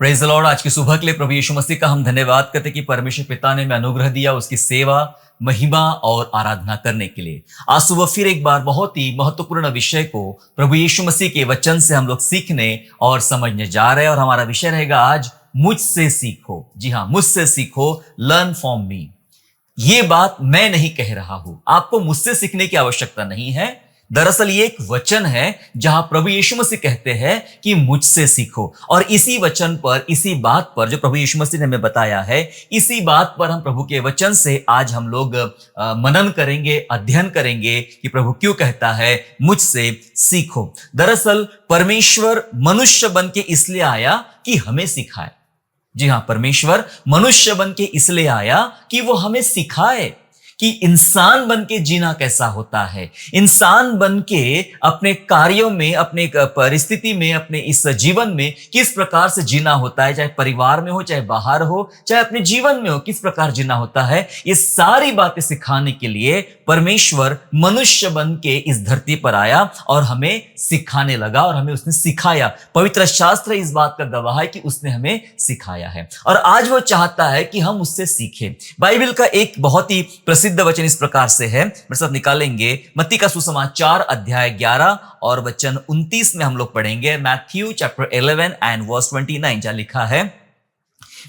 Praise the Lord. आज की सुबह के लिए प्रभु यीशु मसीह का हम धन्यवाद करते कि परमेश्वर पिता ने हमें अनुग्रह दिया उसकी सेवा, महिमा और आराधना करने के लिए। आज सुबह फिर एक बार बहुत ही महत्वपूर्ण विषय को प्रभु यीशु मसीह के वचन से हम लोग सीखने और समझने जा रहे हैं और हमारा विषय रहेगा आज मुझसे सीखो। जी हाँ, मुझसे सीखो, लर्न फ्रॉम मी। ये बात मैं नहीं कह रहा हूं, आपको मुझसे सीखने की आवश्यकता नहीं है। दरअसल ये एक वचन है जहां प्रभु यीशु मसीह कहते हैं कि मुझसे सीखो, और इसी वचन पर, इसी बात पर जो प्रभु यीशु मसीह ने हमें बताया है, इसी बात पर हम प्रभु के वचन से आज हम लोग मनन करेंगे, अध्ययन करेंगे कि प्रभु क्यों कहता है मुझसे सीखो। दरअसल परमेश्वर मनुष्य बन के इसलिए आया कि हमें सिखाए। जी हाँ, परमेश्वर मनुष्य बन के इसलिए आया कि वो हमें सिखाए कि इंसान बन के जीना कैसा होता है, इंसान बन के अपने कार्यों में, अपने परिस्थिति में, अपने इस जीवन में किस प्रकार से जीना होता है, चाहे परिवार में हो, चाहे बाहर हो, चाहे अपने जीवन में हो, किस प्रकार जीना होता है। ये सारी बातें सिखाने के लिए परमेश्वर मनुष्य बन के इस धरती पर आया और हमें सिखाने लगा और हमें उसने सिखाया। पवित्र शास्त्र इस बात का गवाह है कि उसने हमें सिखाया है और आज वो चाहता है कि हम उससे सीखें। बाइबल का एक बहुत ही प्रसिद्ध वचन इस प्रकार से है, मेरे साथ निकालेंगे मत्ती का सुसमाचार अध्याय 11 और वचन 29 में हम लोग पढ़ेंगे। मैथ्यू चैप्टर 11 एंड वर्स 29, जहां लिखा है,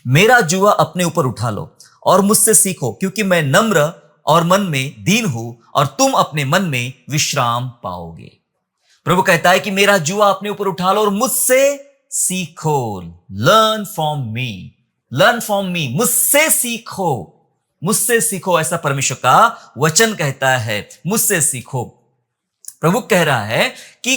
मेरा जुआ अपने ऊपर उठा लो और मुझसे सीखो, क्योंकि मैं नम्र और मन में दीन हूं और तुम अपने मन में विश्राम पाओगे। प्रभु कहता है कि मेरा जुआ अपने ऊपर उठा लो और मुझसे सीखो। Learn from me, learn from me, मुझसे सीखो, मुझसे सीखो, ऐसा परमेश्वर का वचन कहता है। मुझसे सीखो। प्रभु कह रहा है कि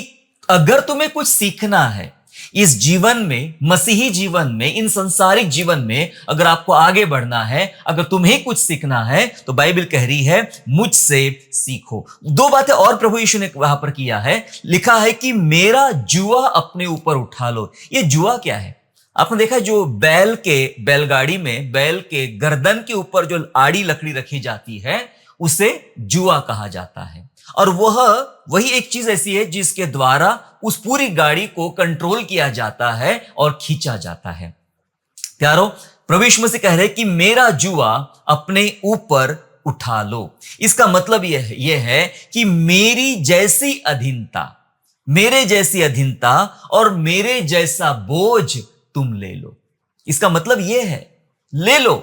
अगर तुम्हें कुछ सीखना है इस जीवन में, मसीही जीवन में, इन संसारिक जीवन में, अगर आपको आगे बढ़ना है, अगर तुम्हें कुछ सीखना है, तो बाइबल कह रही है मुझसे सीखो। दो बातें और प्रभु यीशु ने वहां पर किया है। लिखा है कि मेरा जुआ अपने ऊपर उठा लो। ये जुआ क्या है? आपने देखा जो बैलगाड़ी में बैल के गर्दन के ऊपर जो आड़ी लकड़ी रखी जाती है उसे जुआ कहा जाता है, और वही एक चीज ऐसी है जिसके द्वारा उस पूरी गाड़ी को कंट्रोल किया जाता है और खींचा जाता है। प्यारो, प्रभु यीशु मसीह कह रहे कि मेरा जुआ अपने ऊपर उठा लो। इसका मतलब यह है कि मेरी जैसी अधीनता, मेरे जैसी अधीनता और मेरे जैसा बोझ तुम ले लो। इसका मतलब यह है, ले लो।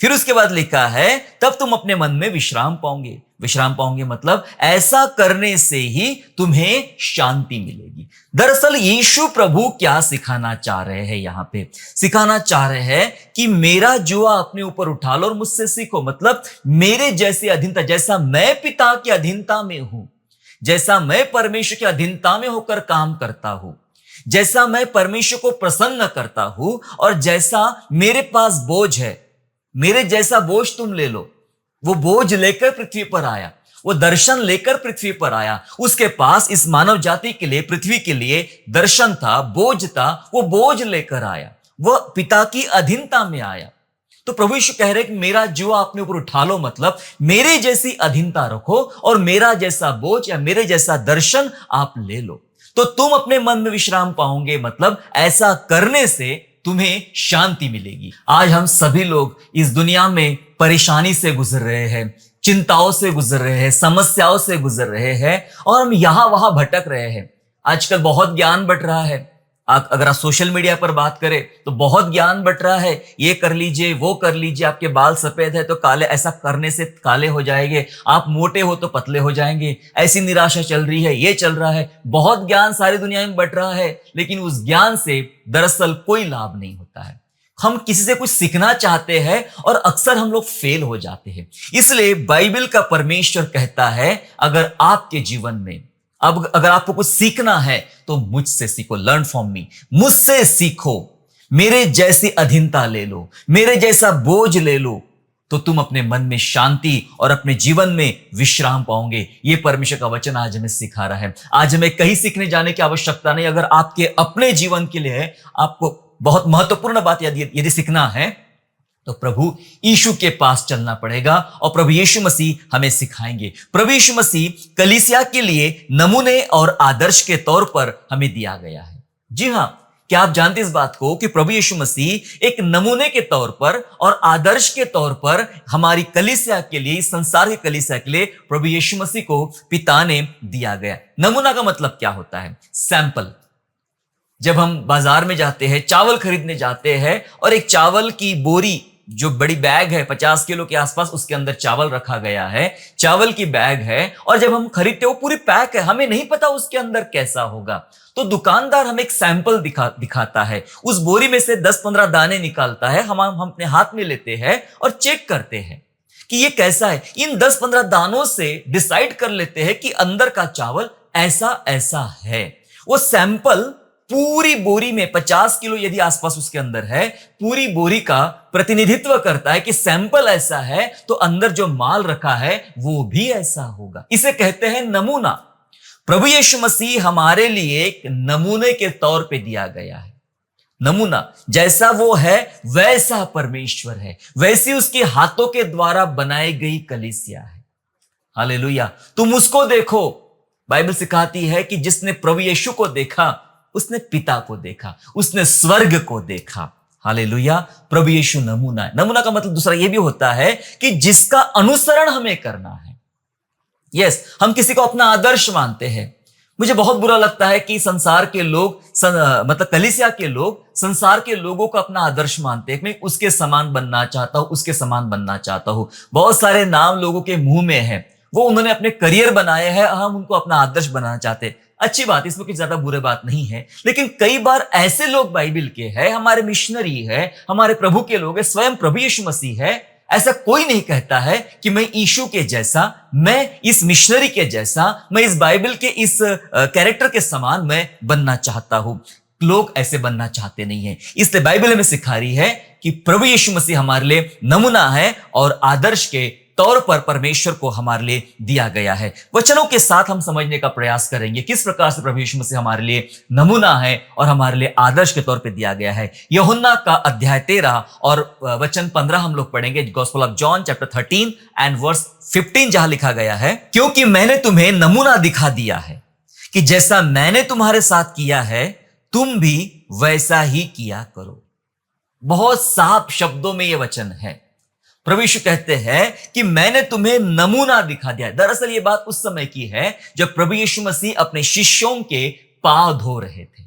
फिर उसके बाद लिखा है तब तुम अपने मन में विश्राम पाओगे। विश्राम पाओगे मतलब ऐसा करने से ही तुम्हें शांति मिलेगी। दरअसल यीशु प्रभु क्या सिखाना चाह रहे हैं? यहां पे सिखाना चाह रहे हैं कि मेरा जुआ अपने ऊपर उठा लो और मुझसे सीखो। मतलब मेरे जैसी अधीनता, जैसा मैं पिता की अधीनता में हूं, जैसा मैं परमेश्वर की अधीनता में होकर काम करता हूं, जैसा मैं परमेश्वर को प्रसन्न करता हूं, और जैसा मेरे पास बोझ है, मेरे जैसा बोझ तुम ले लो। वो बोझ लेकर पृथ्वी पर आया, वो दर्शन लेकर पृथ्वी पर आया। उसके पास इस मानव जाति के लिए, पृथ्वी के लिए दर्शन था, बोझ था, वो बोझ लेकर आया, वो पिता की अधीनता में आया। तो प्रभु यीशु कह रहे कि मेरा जुआ अपने ऊपर उठा लो, मतलब मेरे जैसी अधीनता रखो और मेरा जैसा बोझ या मेरे जैसा दर्शन आप ले लो, तो तुम अपने मन में विश्राम पाओगे। मतलब ऐसा करने से तुम्हें शांति मिलेगी। आज हम सभी लोग इस दुनिया में परेशानी से गुजर रहे हैं, चिंताओं से गुजर रहे हैं, समस्याओं से गुजर रहे हैं, और हम यहां वहां भटक रहे हैं। आजकल बहुत ज्ञान बंट रहा है। अगर आप सोशल मीडिया पर बात करें तो बहुत ज्ञान बंट रहा है। ये कर लीजिए, वो कर लीजिए, आपके बाल सफेद है तो काले, ऐसा करने से काले हो जाएंगे, आप मोटे हो तो पतले हो जाएंगे, ऐसी निराशा चल रही है, ये चल रहा है। बहुत ज्ञान सारी दुनिया में बंट रहा है, लेकिन उस ज्ञान से दरअसल कोई लाभ नहीं होता है। हम किसी से कुछ सीखना चाहते हैं और अक्सर हम लोग फेल हो जाते हैं। इसलिए बाइबल का परमेश्वर कहता है अगर आपके जीवन में अगर आपको कुछ सीखना है तो मुझसे सीखो। लर्न फ्रॉम मी, मुझसे सीखो, मेरे जैसी अधीनता ले लो, मेरे जैसा बोझ ले लो, तो तुम अपने मन में शांति और अपने जीवन में विश्राम पाओगे। ये परमेश्वर का वचन आज हमें सिखा रहा है। आज हमें कहीं सीखने जाने की आवश्यकता नहीं। अगर आपके अपने जीवन के लिए आपको बहुत महत्वपूर्ण बात यदि सीखना है तो प्रभु यीशु के पास चलना पड़ेगा और प्रभु यीशु मसीह हमें सिखाएंगे। प्रभु यीशु मसीह कलीसिया के लिए नमूने और आदर्श के तौर पर हमें दिया गया है। जी हां, क्या आप जानते इस बात को कि प्रभु यीशु मसीह एक नमूने के तौर पर और आदर्श के तौर पर हमारी कलीसिया के लिए, इस संसार की कलीसिया के लिए प्रभु यीशु मसीह को पिता ने दिया गया। नमूना का मतलब क्या होता है? सैंपल। जब हम बाजार में जाते हैं, चावल खरीदने जाते हैं और एक चावल की बोरी, जो बड़ी बैग है 50 किलो के आसपास, उसके अंदर चावल रखा गया है, चावल की बैग है, और जब हम खरीदते हो पूरी पैक है, हमें नहीं पता उसके अंदर कैसा होगा, तो दुकानदार हमें एक सैंपल दिखाता है, उस बोरी में से 10-15 दाने निकालता है, हम अपने हाथ में लेते हैं और चेक करते हैं कि ये कैसा है। इन 10-15 दानों से डिसाइड कर लेते हैं कि अंदर का चावल ऐसा ऐसा है। वो सैंपल पूरी बोरी में 50 किलो यदि आसपास उसके अंदर है, पूरी बोरी का प्रतिनिधित्व करता है कि सैंपल ऐसा है तो अंदर जो माल रखा है वो भी ऐसा होगा। इसे कहते हैं नमूना। प्रभु यीशु मसीह हमारे लिए एक नमूने के तौर पे दिया गया है। नमूना, जैसा वो है वैसा परमेश्वर है, वैसी उसके हाथों के द्वारा बनाई गई कलीसिया है। हालेलुया। तुम उसको देखो। बाइबल सिखाती है कि जिसने प्रभु यीशु को देखा उसने पिता को देखा, उसने स्वर्ग को देखा। हालेलुया। प्रभु यीशु नमूना है। नमूना का मतलब दूसरा यह भी होता है कि जिसका अनुसरण हमें करना है। यस, हम किसी को अपना आदर्श मानते हैं। मुझे बहुत बुरा लगता है कि संसार के लोग, मतलब कलीसिया के लोग संसार के लोगों को अपना आदर्श मानते हैं। मैं उसके समान बनना चाहता हूं, उसके समान बनना चाहता हूं। बहुत सारे नाम लोगों के मुंह में है, वो उन्होंने अपने करियर बनाए हैं, हम उनको अपना आदर्श बनाना चाहते हैं। अच्छी बात, इसमें कुछ ज्यादा बुरी बात नहीं है, लेकिन कई बार ऐसे लोग बाइबल के हैं, हमारे मिशनरी है, हमारे प्रभु के लोग हैं, स्वयं प्रभु यीशु मसीह है। ऐसा कोई नहीं कहता है कि मैं यीशु के जैसा, मैं इस मिशनरी के जैसा, मैं इस बाइबल के इस कैरेक्टर के समान मैं बनना चाहता हूं। लोग ऐसे बनना चाहते नहीं है। इसलिए बाइबल हमें सिखा रही है कि प्रभु यीशु मसीह हमारे लिए नमूना है और आदर्श के तौर पर परमेश्वर को हमारे लिए दिया गया है। वचनों के साथ हम समझने का प्रयास करेंगे किस प्रकार से प्रभु यीशु मसीह हमारे लिए नमूना है और हमारे लिए आदर्श के तौर पे दिया गया है। यूहन्ना का अध्याय 13 और वचन 15 हम लोग पढ़ेंगे। Gospel of John chapter 13 and verse 15, जहां लिखा गया है, क्योंकि मैंने तुम्हें नमूना दिखा दिया है कि जैसा मैंने तुम्हारे साथ किया है तुम भी वैसा ही किया करो। बहुत साफ शब्दों में यह वचन है। प्रभु यीशु कहते हैं कि मैंने तुम्हें नमूना दिखा दिया। दरअसल ये बात उस समय की है जब प्रभु यीशु मसीह अपने शिष्यों के पांव धो रहे थे,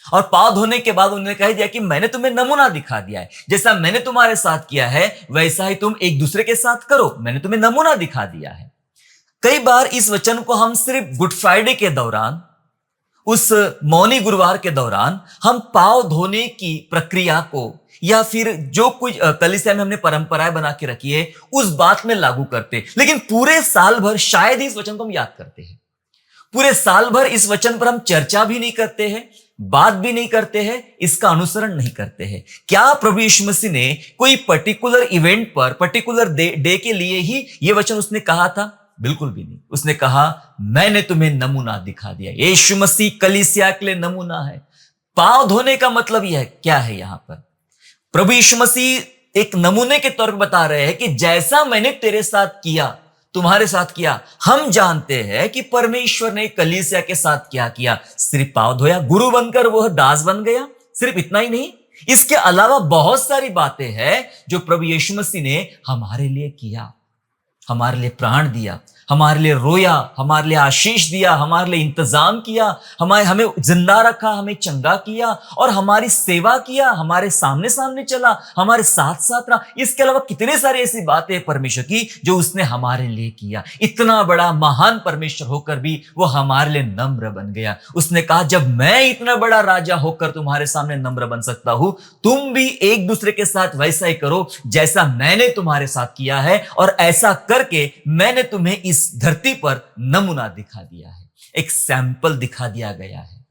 और पांव धोने के बाद उन्होंने कह दिया कि मैंने तुम्हें नमूना दिखा दिया है, जैसा मैंने तुम्हारे साथ किया है वैसा ही तुम एक दूसरे के साथ करो। मैंने तुम्हें नमूना दिखा दिया है। कई बार इस वचन को हम सिर्फ गुड फ्राइडे के दौरान, उस मौनी गुरुवार के दौरान हम पांव धोने की प्रक्रिया को, या फिर जो कुछ कलीसिया में हमने परंपराएं बना के रखी है, उस बात में लागू करते, लेकिन पूरे साल भर शायद इस वचन को हम याद करते हैं। पूरे साल भर इस वचन पर हम चर्चा भी नहीं करते हैं, बात भी नहीं करते हैं, इसका अनुसरण नहीं करते हैं। क्या प्रभु यीशु मसीह ने कोई पर्टिकुलर इवेंट पर, पर्टिकुलर डे के लिए ही यह वचन उसने कहा था? बिल्कुल भी नहीं। उसने कहा मैंने तुम्हें नमूना दिखा दिया। यीशु मसीह कलीसिया के लिए नमूना है। पांव धोने का मतलब यह क्या है? यहां पर प्रभु यीशु मसीह एक नमूने के तौर पर बता रहे हैं कि जैसा मैंने तेरे साथ किया, तुम्हारे साथ किया। हम जानते हैं कि परमेश्वर ने कलीसिया के साथ क्या किया। सिर्फ पांव धोया, गुरु बनकर वह दास बन गया। सिर्फ इतना ही नहीं, इसके अलावा बहुत सारी बातें हैं जो प्रभु यीशु मसीह ने हमारे लिए किया। हमारे लिए प्राण दिया, हमारे लिए रोया, हमारे लिए आशीष दिया, हमारे लिए इंतजाम किया, हमें जिंदा रखा, हमें चंगा किया और हमारी सेवा किया, हमारे सामने सामने चला, हमारे साथ साथ रहा। इसके अलावा कितने सारी ऐसी बातें परमेश्वर की जो उसने हमारे लिए किया। इतना बड़ा महान परमेश्वर होकर भी वो हमारे लिए नम्र बन गया। उसने कहा जब मैं इतना बड़ा राजा होकर तुम्हारे सामने नम्र बन सकता हूं, तुम भी एक दूसरे के साथ वैसा ही करो जैसा मैंने तुम्हारे साथ किया है, और ऐसा करके मैंने तुम्हें इस धरती पर नमूना दिखा दिया है। एक सैंपल दिखा दिया गया है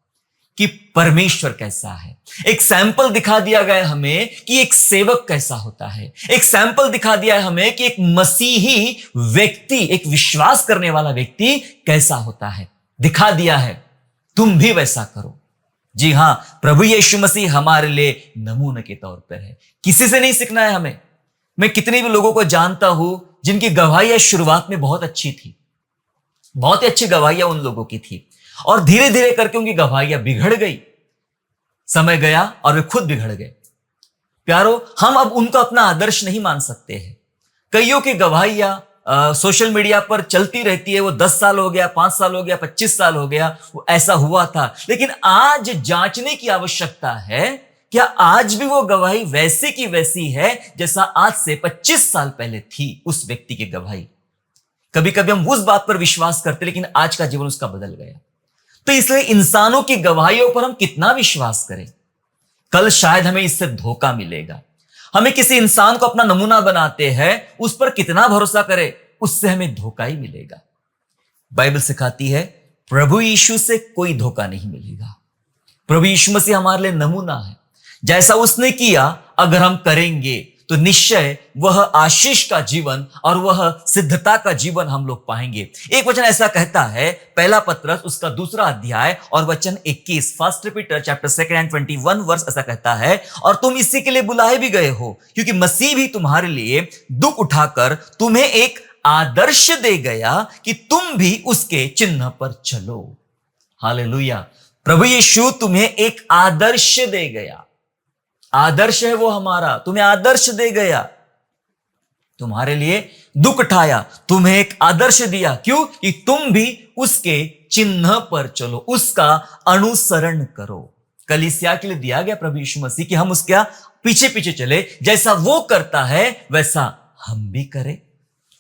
कि परमेश्वर कैसा है। एक सैंपल दिखा दिया गया हमें कि एक सेवक कैसा होता है। एक सैंपल दिखा दिया है हमें कि एक मसीही व्यक्ति, एक विश्वास करने वाला व्यक्ति कैसा होता है। दिखा दिया है, तुम भी वैसा करो। जी हां, प्रभु यीशु मसीह हमारे लिए नमूने के तौर पर है। किसी से नहीं सीखना है हमें। मैं कितने भी लोगों को जानता हूं जिनकी गवाहियां शुरुआत में बहुत अच्छी थी, बहुत ही अच्छी गवाहियां उन लोगों की थी, और धीरे धीरे करके उनकी गवाहियां बिगड़ गई। समय गया और वे खुद बिगड़ गए। प्यारो, हम अब उनको अपना आदर्श नहीं मान सकते हैं। कईयों की गवाहियां सोशल मीडिया पर चलती रहती है, वो 10 साल हो गया, 5 साल हो गया, 25 साल हो गया, वो ऐसा हुआ था। लेकिन आज जांचने की आवश्यकता है, क्या आज भी वो गवाही वैसी की वैसी है जैसा आज से 25 साल पहले थी उस व्यक्ति की गवाही। कभी कभी हम उस बात पर विश्वास करते, लेकिन आज का जीवन उसका बदल गया। तो इसलिए इंसानों की गवाहियों पर हम कितना विश्वास करें, कल शायद हमें इससे धोखा मिलेगा। हमें किसी इंसान को अपना नमूना बनाते हैं, उस पर कितना भरोसा करें, उससे हमें धोखा ही मिलेगा। बाइबल सिखाती है प्रभु यीशु से कोई धोखा नहीं मिलेगा। प्रभु यीशु मसीह हमारे लिए नमूना है। जैसा उसने किया अगर हम करेंगे तो निश्चय वह आशीष का जीवन और वह सिद्धता का जीवन हम लोग पाएंगे। एक वचन ऐसा कहता है, पहला पत्रस उसका 2 अध्याय और वचन 21, first Peter chapter 2 and 21 verse ऐसा कहता है, और तुम इसी के लिए बुलाए भी गए हो, क्योंकि मसीह भी तुम्हारे लिए दुख उठाकर तुम्हें एक आदर्श दे गया कि तुम भी उसके चिन्ह पर चलो। हालेलुया। प्रभु यीशु तुम्हें एक आदर्श दे गया। आदर्श है वो हमारा, तुम्हें आदर्श दे गया, तुम्हारे लिए दुख उठाया, तुम्हें एक आदर्श दिया। क्यों? कि तुम भी उसके चिन्ह पर चलो, उसका अनुसरण करो। कलीसिया के लिए दिया गया प्रभु यीशु मसीह कि हम उसके पीछे पीछे चले, जैसा वो करता है वैसा हम भी करें,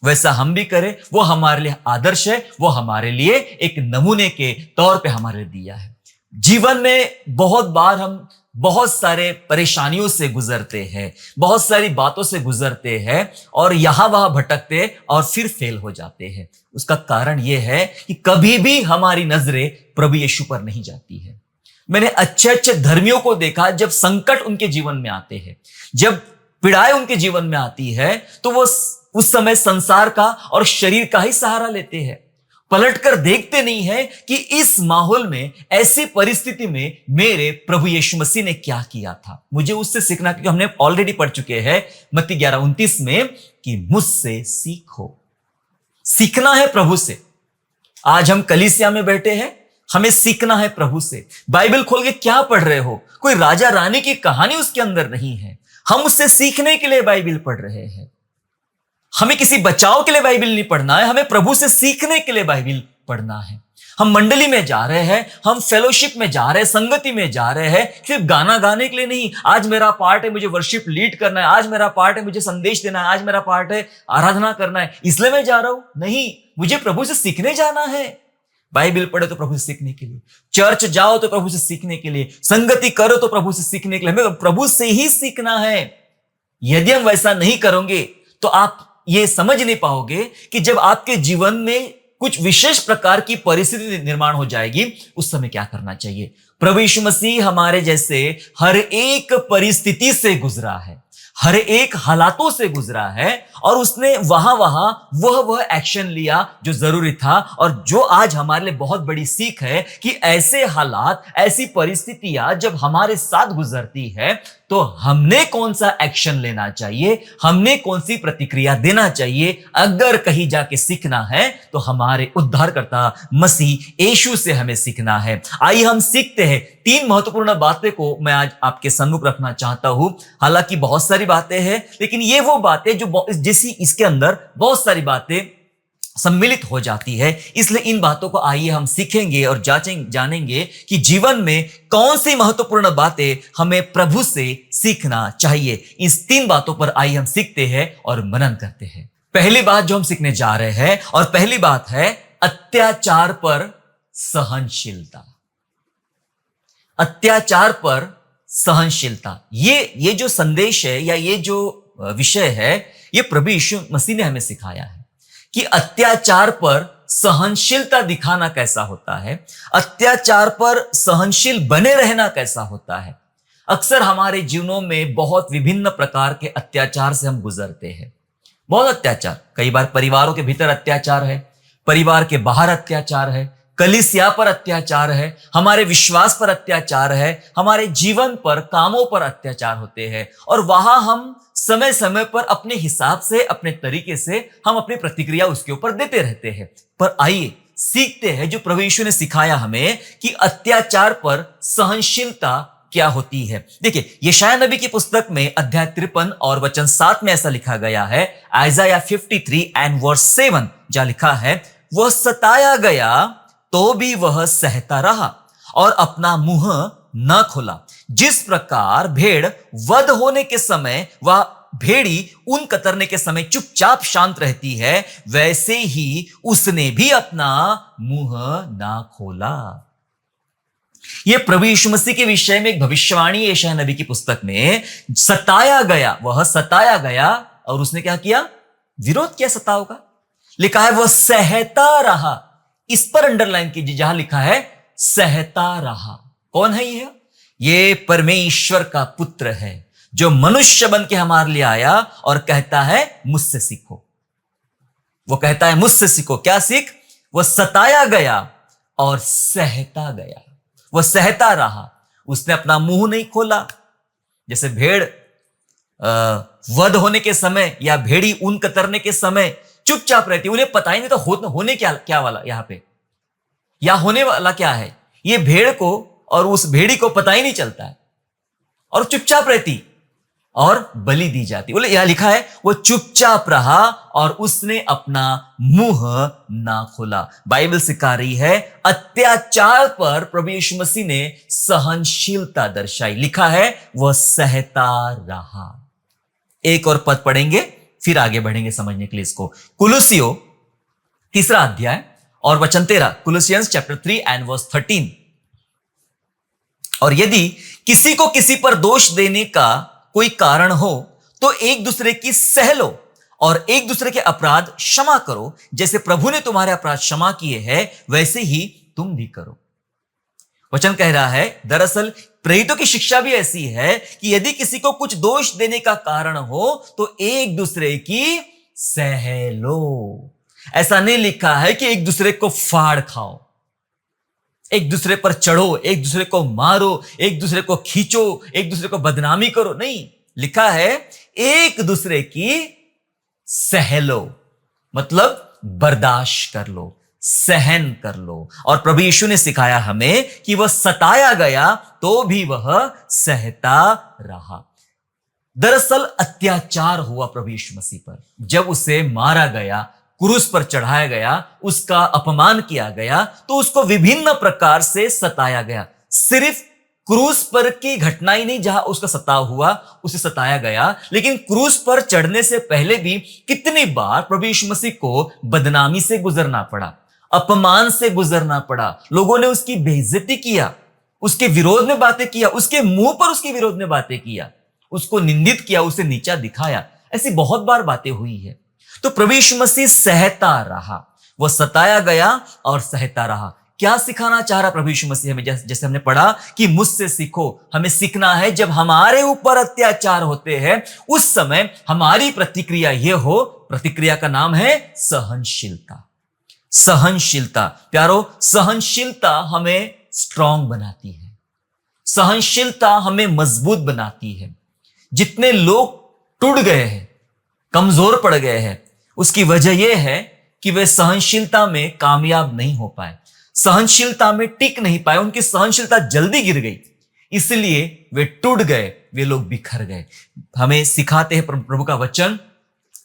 वैसा हम भी करें। वो हमारे लिए आदर्श है, वो हमारे लिए एक नमूने के तौर पे हमारे लिए दिया है। जीवन में बहुत बार हम बहुत सारे परेशानियों से गुजरते हैं, बहुत सारी बातों से गुजरते हैं और यहां वहां भटकते और फिर फेल हो जाते हैं। उसका कारण यह है कि कभी भी हमारी नजरें प्रभु यीशु पर नहीं जाती है। मैंने अच्छे अच्छे धर्मियों को देखा, जब संकट उनके जीवन में आते हैं, जब पीड़ाएं उनके जीवन में आती है, तो वो उस समय संसार का और शरीर का ही सहारा लेते हैं। पलटकर देखते नहीं है कि इस माहौल में, ऐसी परिस्थिति में मेरे प्रभु यीशु मसीह ने क्या किया था। मुझे उससे सीखना, क्योंकि हमने ऑलरेडी पढ़ चुके हैं मत्ती 11:29 में कि मुझसे सीखो। सीखना है प्रभु से। आज हम कलीसिया में बैठे हैं, हमें सीखना है प्रभु से। बाइबल खोल के क्या पढ़ रहे हो? कोई राजा रानी की कहानी उसके अंदर नहीं है। हम उससे सीखने के लिए बाइबल पढ़ रहे हैं। हमें किसी बचाव के लिए बाइबल नहीं पढ़ना है, हमें प्रभु से सीखने के लिए बाइबल पढ़ना है। हम मंडली में जा रहे हैं, हम फेलोशिप में जा रहे हैं, संगति में जा रहे हैं, सिर्फ गाना गाने के लिए नहीं। आज मेरा पार्ट है, मुझे वर्शिप लीड करना है, आज मेरा पार्ट है, मुझे संदेश देना है, आज मेरा पार्ट है आराधना करना है, इसलिए मैं जा रहा हूं। नहीं, मुझे प्रभु से सीखने जाना है। बाइबल पढ़े तो प्रभु से सीखने के लिए, चर्च जाओ तो प्रभु से सीखने के लिए, संगति करो तो प्रभु से सीखने के लिए। हमें प्रभु से ही सीखना है। यदि हम वैसा नहीं करोगे तो आप ये समझ नहीं पाओगे कि जब आपके जीवन में कुछ विशेष प्रकार की परिस्थिति निर्माण हो जाएगी, उस समय क्या करना चाहिए। प्रभु यीशु मसीह हमारे जैसे हर एक परिस्थिति से गुजरा है, हर एक हालातों से गुजरा है, और उसने वहां वह एक्शन लिया जो जरूरी था। और जो आज हमारे लिए बहुत बड़ी सीख है कि ऐसे हालात, ऐसी परिस्थितियां जब हमारे साथ गुजरती है तो हमने कौन सा एक्शन लेना चाहिए, हमने कौन सी प्रतिक्रिया देना चाहिए। अगर कहीं जाके सीखना है तो हमारे उद्धारकर्ता मसीह यीशु से हमें सीखना है। आइए हम सीखते हैं। 3 महत्वपूर्ण बातें को मैं आज आपके सम्मुख रखना चाहता हूं। हालांकि बहुत सारी बातें हैं, लेकिन ये वो बातें जो इसके अंदर बहुत सारी बातें सम्मिलित हो जाती है। इसलिए इन बातों को आइए हम सीखेंगे और जानेंगे कि जीवन में कौन सी महत्वपूर्ण बातें हमें प्रभु से सीखना चाहिए। इस 3 बातों पर आइए हम सीखते हैं और मनन करते हैं। पहली बात जो हम सीखने जा रहे हैं, और पहली बात है अत्याचार पर सहनशीलता। अत्याचार पर सहनशीलता। ये जो संदेश है या ये जो विषय है, ये प्रभु यीशु मसीह ने हमें सिखाया है कि अत्याचार पर सहनशीलता दिखाना कैसा होता है, अत्याचार पर सहनशील बने रहना कैसा होता है। अक्सर हमारे जीवनों में बहुत विभिन्न प्रकार के अत्याचार से हम गुजरते हैं। बहुत अत्याचार, कई बार परिवारों के भीतर अत्याचार है, परिवार के बाहर अत्याचार है, कलीसिया पर अत्याचार है, हमारे विश्वास पर अत्याचार है, हमारे जीवन पर, कामों पर अत्याचार होते हैं। और वहां हम समय समय पर अपने हिसाब से, अपने तरीके से हम अपनी प्रतिक्रिया उसके ऊपर देते रहते हैं। पर आइए सीखते हैं जो प्रभु यीशु ने सिखाया हमें कि अत्याचार पर सहनशीलता क्या होती है। देखिए यशायाह नबी की पुस्तक में अध्याय 53 और वचन 7 में ऐसा लिखा गया है, आइज़ाया 53 एंड वर्स 7, जहां लिखा है, वह सताया गया तो भी वह सहता रहा और अपना मुंह न खोला। जिस प्रकार भेड़ वध होने के समय वह भेड़ी ऊन कतरने के समय चुपचाप शांत रहती है, वैसे ही उसने भी अपना मुंह ना खोला। यह प्रभु यीशु मसीह के विषय में एक भविष्यवाणी है यशायाह नबी की पुस्तक में। सताया गया, वह सताया गया और उसने क्या किया? विरोध किया सताव का। लिखा है वह सहता रहा, इस पर अंडरलाइन कीजिए जहां लिखा है सहता रहा। कौन है यह? ये परमेश्वर का पुत्र है जो मनुष्य बन के हमारे लिए आया और कहता है मुझसे सीखो। वो कहता है मुझसे सीखो। क्या सीख? वह सताया गया और सहता गया, वह सहता रहा, उसने अपना मुंह नहीं खोला। जैसे भेड़ वध होने के समय या भेड़ी ऊन कतरने के समय चुपचाप रहती, उन्हें पता ही नहीं तो होने क्या वाला यहां पे, या होने वाला क्या है, ये भेड़ को और उस भेड़ी को पता ही नहीं चलता है और चुपचाप रहती और बलि दी जाती। बोले यहां लिखा है वो चुपचाप रहा और उसने अपना मुंह ना खोला। बाइबल सिखा रही है अत्याचार पर प्रभु यीशु मसीह ने सहनशीलता दर्शाई। लिखा है वह सहता रहा। एक और पद पढ़ेंगे फिर आगे बढ़ेंगे समझने के लिए इसको। कुलुसियों 3 अध्याय और वचन 13, कुलुसियंस चैप्टर 3 एंड वर्स 13। और यदि किसी को किसी पर दोष देने का कोई कारण हो तो एक दूसरे की सह लो और एक दूसरे के अपराध क्षमा करो, जैसे प्रभु ने तुम्हारे अपराध क्षमा किए हैं वैसे ही तुम भी करो। वचन कह रहा है दरअसल प्रेरितों की शिक्षा भी ऐसी है कि यदि किसी को कुछ दोष देने का कारण हो तो एक दूसरे की सह लो। ऐसा नहीं लिखा है कि एक दूसरे को फाड़ खाओ, एक दूसरे पर चढ़ो, एक दूसरे को मारो, एक दूसरे को खींचो, एक दूसरे को बदनामी करो। नहीं, लिखा है एक दूसरे की सह लो, मतलब बर्दाश्त कर लो, सहन कर लो। और प्रभु यीशु ने सिखाया हमें कि वह सताया गया तो भी वह सहता रहा। दरअसल अत्याचार हुआ प्रभु यीशु मसीह पर, जब उसे मारा गया, क्रूस पर चढ़ाया गया, उसका अपमान किया गया, तो उसको विभिन्न प्रकार से सताया गया। सिर्फ क्रूस पर की घटना ही नहीं जहां उसका सताव हुआ, उसे सताया गया, लेकिन क्रूस पर चढ़ने से पहले भी कितनी बार प्रभु यीशु मसीह को बदनामी से गुजरना पड़ा, अपमान से गुजरना पड़ा। लोगों ने उसकी बेइज्जती किया, उसके विरोध में बातें किया, उसके मुंह पर उसके विरोध में बातें किया, उसको निंदित किया, उसे नीचा दिखाया। ऐसी बहुत बार बातें हुई है। तो प्रभु यीशु मसीह सहता रहा, वह सताया गया और सहता रहा। क्या सिखाना चाह रहा प्रभु यीशु मसीह हमें? जैसे हमने पढ़ा कि मुझसे सीखो। हमें सीखना है जब हमारे ऊपर अत्याचार होते हैं उस समय हमारी प्रतिक्रिया यह हो, प्रतिक्रिया का नाम है सहनशीलता। सहनशीलता प्यारो, सहनशीलता हमें स्ट्रांग बनाती है, सहनशीलता हमें मजबूत बनाती है। जितने लोग टूट गए हैं, कमजोर पड़ गए हैं, उसकी वजह यह है कि वे सहनशीलता में कामयाब नहीं हो पाए, सहनशीलता में टिक नहीं पाए, उनकी सहनशीलता जल्दी गिर गई, इसलिए वे टूट गए, वे लोग बिखर गए। हमें सिखाते हैं प्रभु का वचन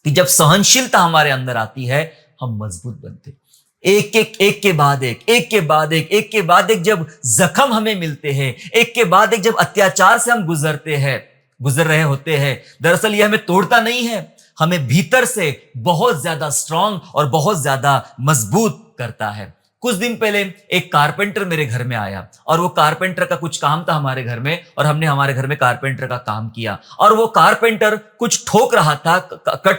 कि जब सहनशीलता हमारे अंदर आती है हम मजबूत बनते। एक के बाद एक जब जख्म हमें मिलते हैं, एक के बाद एक जब अत्याचार से हम गुजर रहे होते हैं, दरअसल यह हमें तोड़ता नहीं है, हमें भीतर से बहुत ज्यादा स्ट्रांग और बहुत ज्यादा मजबूत करता है। कुछ दिन पहले एक कारपेंटर मेरे घर में आया और वो कारपेंटर का कुछ काम था हमारे घर में, और हमने हमारे घर में कारपेंटर का काम किया। और वो कारपेंटर कुछ ठोक रहा था,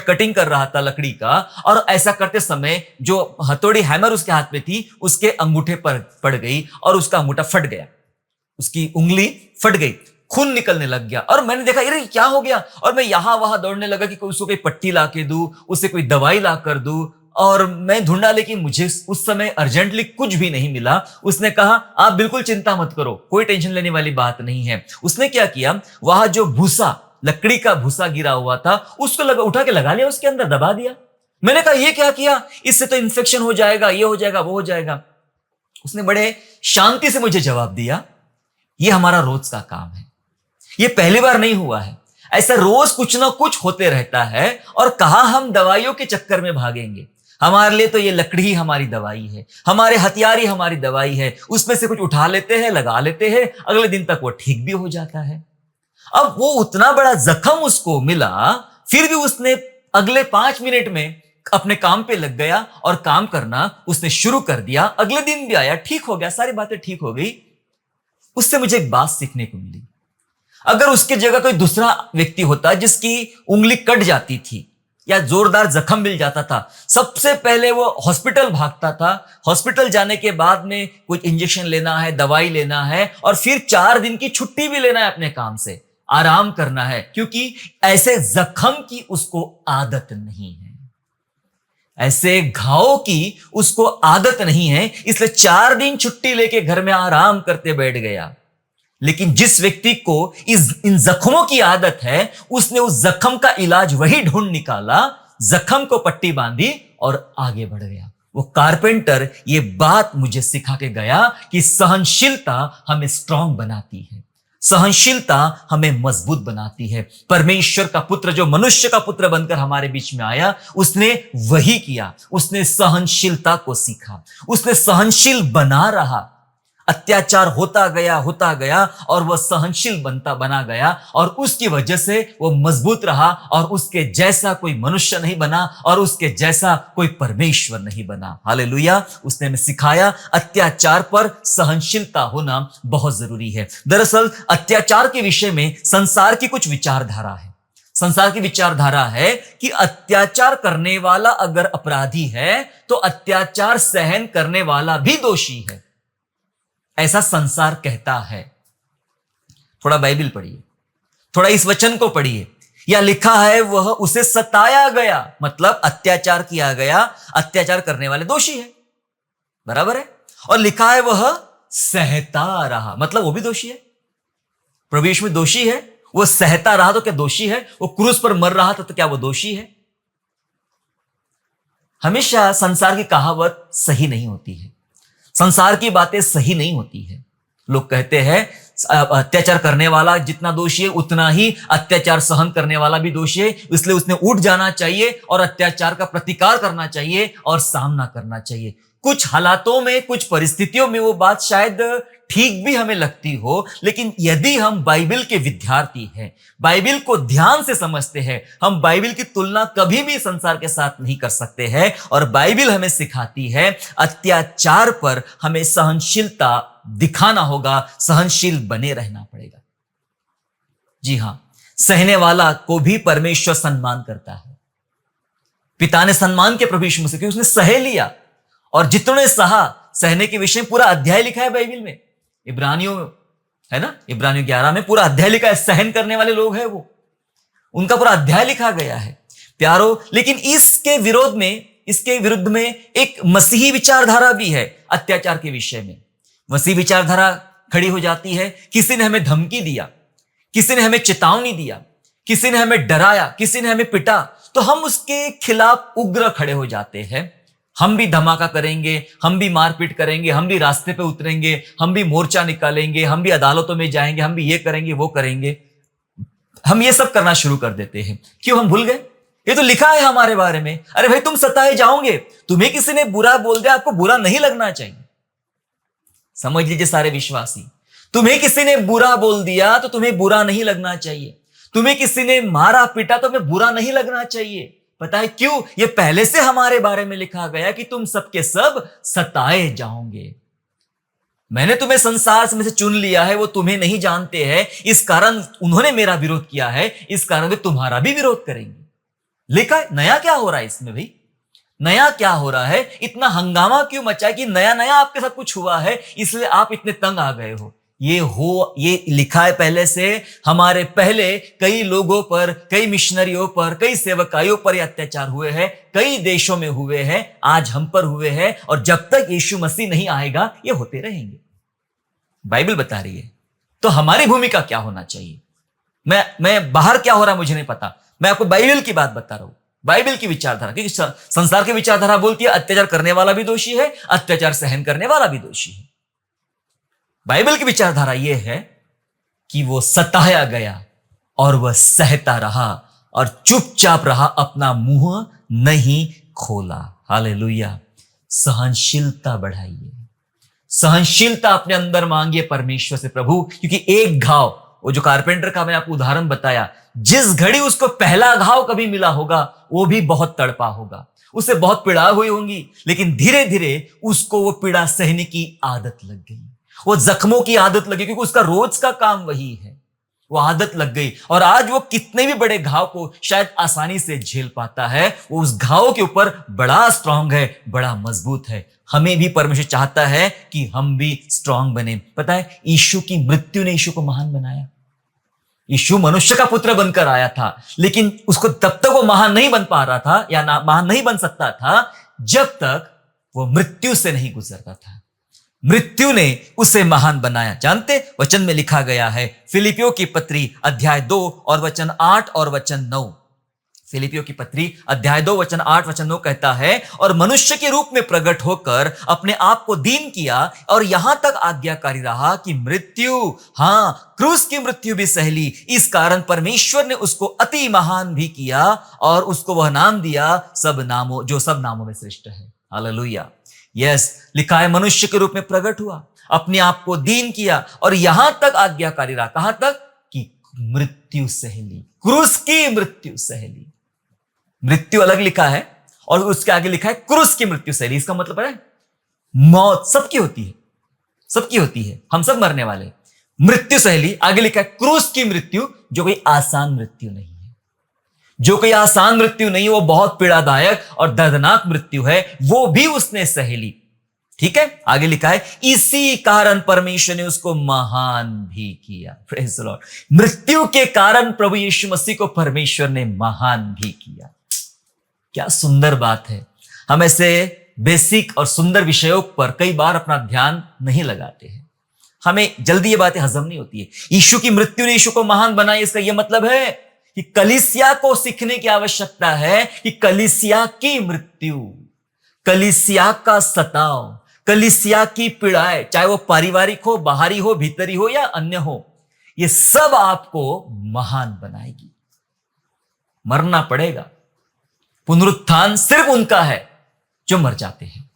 कटिंग कर रहा था लकड़ी का, और ऐसा करते समय जो हथौड़ी हैमर उसके हाथ में थी उसके अंगूठे पर पड़ गई और उसका अंगूठा फट गया, उसकी उंगली फट गई, खून निकलने लग गया। और मैंने देखा अरे क्या हो गया, और मैं यहां वहां दौड़ने लगा कि उसको कोई पट्टी ला के दूं, उसे कोई दवाई ला कर दूं, और मैं ढूंढा लेकिन मुझे उस समय अर्जेंटली कुछ भी नहीं मिला। उसने कहा आप बिल्कुल चिंता मत करो, कोई टेंशन लेने वाली बात नहीं है। उसने क्या किया, वहां जो भूसा, लकड़ी का भूसा गिरा हुआ था, उसको उठा के लगा लिया, उसके अंदर दबा दिया। मैंने कहा ये क्या किया, इससे तो इन्फेक्शन हो जाएगा, ये हो जाएगा, वो हो जाएगा। उसने बड़े शांति से मुझे जवाब दिया ये हमारा रोज का काम है। ये पहली बार नहीं हुआ है, ऐसा रोज कुछ ना कुछ होते रहता है। और कहां हम दवाइयों के चक्कर में भागेंगे। हमारे लिए तो ये लकड़ी ही हमारी दवाई है, हमारे हथियार ही हमारी दवाई है। उसमें से कुछ उठा लेते हैं, लगा लेते हैं, अगले दिन तक वो ठीक भी हो जाता है। अब वो उतना बड़ा जख्म उसको मिला, फिर भी उसने अगले 5 मिनट में अपने काम पे लग गया और काम करना उसने शुरू कर दिया। अगले दिन भी आया, ठीक हो गया, सारी बातें ठीक हो गई। उससे मुझे एक बात सीखने को मिली। अगर उसके जगह कोई दूसरा व्यक्ति होता जिसकी उंगली कट जाती थी या जोरदार जख्म मिल जाता था, सबसे पहले वो हॉस्पिटल भागता था। हॉस्पिटल जाने के बाद में कुछ इंजेक्शन लेना है, दवाई लेना है, और फिर 4 दिन की छुट्टी भी लेना है अपने काम से, आराम करना है, क्योंकि ऐसे जख्म की उसको आदत नहीं है, ऐसे घावों की उसको आदत नहीं है। इसलिए 4 दिन छुट्टी लेके घर में आराम करते बैठ गया। लेकिन जिस व्यक्ति को इन जख्मों की आदत है, उसने उस जख्म का इलाज वही ढूंढ निकाला, जख्म को पट्टी बांधी और आगे बढ़ गया। वो कारपेंटर ये बात मुझे सिखा के गया कि सहनशीलता हमें स्ट्रांग बनाती है, सहनशीलता हमें मजबूत बनाती है। परमेश्वर का पुत्र जो मनुष्य का पुत्र बनकर हमारे बीच में आया, उसने वही किया। उसने सहनशीलता को सीखा, उसने सहनशील बना रहा। अत्याचार होता गया और वह सहनशील बना गया, और उसकी वजह से वो मजबूत रहा, और उसके जैसा कोई मनुष्य नहीं बना, और उसके जैसा कोई परमेश्वर नहीं बना। हालेलुया। उसने हमें सिखाया अत्याचार पर सहनशीलता होना बहुत जरूरी है। दरअसल अत्याचार के विषय में संसार की कुछ विचारधारा है। संसार की विचारधारा है कि अत्याचार करने वाला अगर अपराधी है तो अत्याचार सहन करने वाला भी दोषी है, ऐसा संसार कहता है। थोड़ा बाइबल पढ़िए, थोड़ा इस वचन को पढ़िए। या लिखा है वह उसे सताया गया, मतलब अत्याचार किया गया, अत्याचार करने वाले दोषी है, बराबर है। और लिखा है वह सहता रहा, मतलब वो भी दोषी है। प्रभु यीशु में दोषी है, वो सहता रहा तो क्या दोषी है? वो क्रूस पर मर रहा था तो क्या वो दोषी है? हमेशा संसार की कहावत सही नहीं होती है, संसार की बातें सही नहीं होती है। लोग कहते हैं अत्याचार करने वाला जितना दोषी है उतना ही अत्याचार सहन करने वाला भी दोषी है, इसलिए उसने उठ जाना चाहिए और अत्याचार का प्रतिकार करना चाहिए और सामना करना चाहिए। कुछ हालातों में, कुछ परिस्थितियों में वो बात शायद ठीक भी हमें लगती हो, लेकिन यदि हम बाइबल के विद्यार्थी हैं, बाइबल को ध्यान से समझते हैं, हम बाइबल की तुलना कभी भी संसार के साथ नहीं कर सकते हैं। और बाइबल हमें सिखाती है अत्याचार पर हमें सहनशीलता दिखाना होगा, सहनशील बने रहना पड़ेगा। जी हां, सहने वाला को भी परमेश्वर सम्मान करता है। पिता ने सम्मान के प्रभु यीशु मसीह को, उसने सह लिया, और जितने सहा, सहने के विषय में पूरा अध्याय लिखा है बाइबल में। इब्रानियों है ना, इब्रानियों 11 में पूरा अध्याय लिखा है। सहन करने वाले लोग हैं वो, उनका पूरा अध्याय लिखा गया है प्यारो। लेकिन इसके विरुद्ध में एक मसीही विचारधारा भी है अत्याचार के विषय में। मसीही विचारधारा खड़ी हो जाती है, किसी ने हमें धमकी दिया, किसी ने हमें चेतावनी दिया, किसी ने हमें डराया, किसी ने हमें पिटा, तो हम उसके खिलाफ उग्र खड़े हो जाते हैं। हम भी धमाका करेंगे, हम भी मारपीट करेंगे, हम भी रास्ते पे उतरेंगे, हम भी मोर्चा निकालेंगे, हम भी अदालतों में जाएंगे, हम भी ये करेंगे वो करेंगे। हम ये सब करना शुरू कर देते हैं। क्यों? हम भूल गए, ये तो लिखा है हमारे बारे में। अरे भाई, तुम सताए जाओगे, तुम्हें किसी ने बुरा बोल दिया, आपको बुरा नहीं लगना चाहिए। समझ लीजिए सारे विश्वासी, तुम्हें किसी ने बुरा बोल दिया तो तुम्हें बुरा नहीं लगना चाहिए। तुम्हें किसी ने मारा पीटा तो तुम्हें बुरा नहीं लगना चाहिए। पता है क्यों? ये पहले से हमारे बारे में लिखा गया कि तुम सबके सब सताए जाओगे। मैंने तुम्हें संसार में से चुन लिया है, वो तुम्हें नहीं जानते हैं, इस कारण उन्होंने मेरा विरोध किया है, इस कारण वे तुम्हारा भी विरोध करेंगे। लिखा है। नया क्या हो रहा है इसमें भाई? नया क्या हो रहा है? इतना हंगामा क्यों मचा है कि नया नया आपके साथ कुछ हुआ है इसलिए आप इतने तंग आ गए हो? ये लिखा है पहले से। हमारे पहले कई लोगों पर, कई मिशनरियों पर, कई सेवकाइयों पर अत्याचार हुए हैं, कई देशों में हुए हैं, आज हम पर हुए हैं, और जब तक यीशु मसीह नहीं आएगा ये होते रहेंगे। बाइबल बता रही है। तो हमारी भूमिका क्या होना चाहिए? मैं बाहर क्या हो रहा है मुझे नहीं पता, मैं आपको बाइबल की बात बता रहा हूं, बाइबल की विचारधारा। क्योंकि संसार की विचारधारा बोलती है अत्याचार करने वाला भी दोषी है, अत्याचार सहन करने वाला भी दोषी है। बाइबल की विचारधारा यह है कि वो सताया गया और वह सहता रहा और चुपचाप रहा, अपना मुंह नहीं खोला। हालेलुया। सहनशीलता बढ़ाइए, सहनशीलता अपने अंदर मांगिए परमेश्वर से। प्रभु, क्योंकि एक घाव, वो जो कारपेंटर का मैंने आपको उदाहरण बताया, जिस घड़ी उसको पहला घाव कभी मिला होगा वो भी बहुत तड़पा होगा, उसे बहुत पीड़ा हुई होंगी, लेकिन धीरे धीरे उसको वो पीड़ा सहने की आदत लग गई, वो जख्मों की आदत लगी, क्योंकि उसका रोज का काम वही है, वो आदत लग गई। और आज वो कितने भी बड़े घाव को शायद आसानी से झेल पाता है, वो उस घाव के ऊपर बड़ा स्ट्रांग है, बड़ा मजबूत है। हमें भी परमेश्वर चाहता है कि हम भी स्ट्रांग बने। पता है, यीशु की मृत्यु ने यीशु को महान बनाया। यीशु मनुष्य का पुत्र बनकर आया था, लेकिन उसको तब तक वो महान नहीं बन पा रहा था, या महान नहीं बन सकता था, जब तक वो मृत्यु से नहीं गुजरता था। मृत्यु ने उसे महान बनाया। जानते, वचन में लिखा गया है, फिलिपियों की पत्री अध्याय 2 और वचन 8 और वचन 9। फिलिपियों की पत्री अध्याय 2 वचन 8 वचन 9 कहता है, और मनुष्य के रूप में प्रकट होकर अपने आप को दीन किया और यहां तक आज्ञाकारी रहा कि मृत्यु, हां, क्रूस की मृत्यु भी सह ली। इस कारण परमेश्वर ने उसको अति महान भी किया और उसको वह नाम दिया सब नामों, जो सब नामों में श्रेष्ठ है। हालेलुया। यस, लिखा है मनुष्य के रूप में प्रकट हुआ, अपने आप को दीन किया और यहां तक आज्ञाकारी रहा। कहां तक? कि मृत्यु सह ली, क्रूस की मृत्यु सह ली। मृत्यु अलग लिखा है और उसके आगे लिखा है क्रूस की मृत्यु सह ली। इसका मतलब है मौत सबकी होती है, सबकी होती है, हम सब मरने वाले। मृत्यु सह ली, आगे लिखा है क्रूस की मृत्यु, जो कोई आसान मृत्यु नहीं है, जो कोई आसान मृत्यु नहीं है, वो बहुत पीड़ादायक और दर्दनाक मृत्यु है, वो भी उसने सह ली। ठीक है, आगे लिखा है इसी कारण परमेश्वर ने उसको महान भी किया। Praise the Lord. मृत्यु के कारण प्रभु यीशु मसीह को परमेश्वर ने महान भी किया। क्या सुंदर बात है। हम ऐसे बेसिक और सुंदर विषयों पर कई बार अपना ध्यान नहीं लगाते हैं, हमें जल्दी ये बातें हजम नहीं होती है। यीशु की मृत्यु ने यीशु को महान बनाया, इसका यह मतलब है कि कलीसिया को सीखने की आवश्यकता है कि कलीसिया की मृत्यु, कलीसिया का सताव, कलीसिया की पीड़ाएं, चाहे वो पारिवारिक हो, बाहरी हो, भीतरी हो या अन्य हो, ये सब आपको महान बनाएगी। मरना पड़ेगा। पुनरुत्थान सिर्फ उनका है जो मर जाते हैं।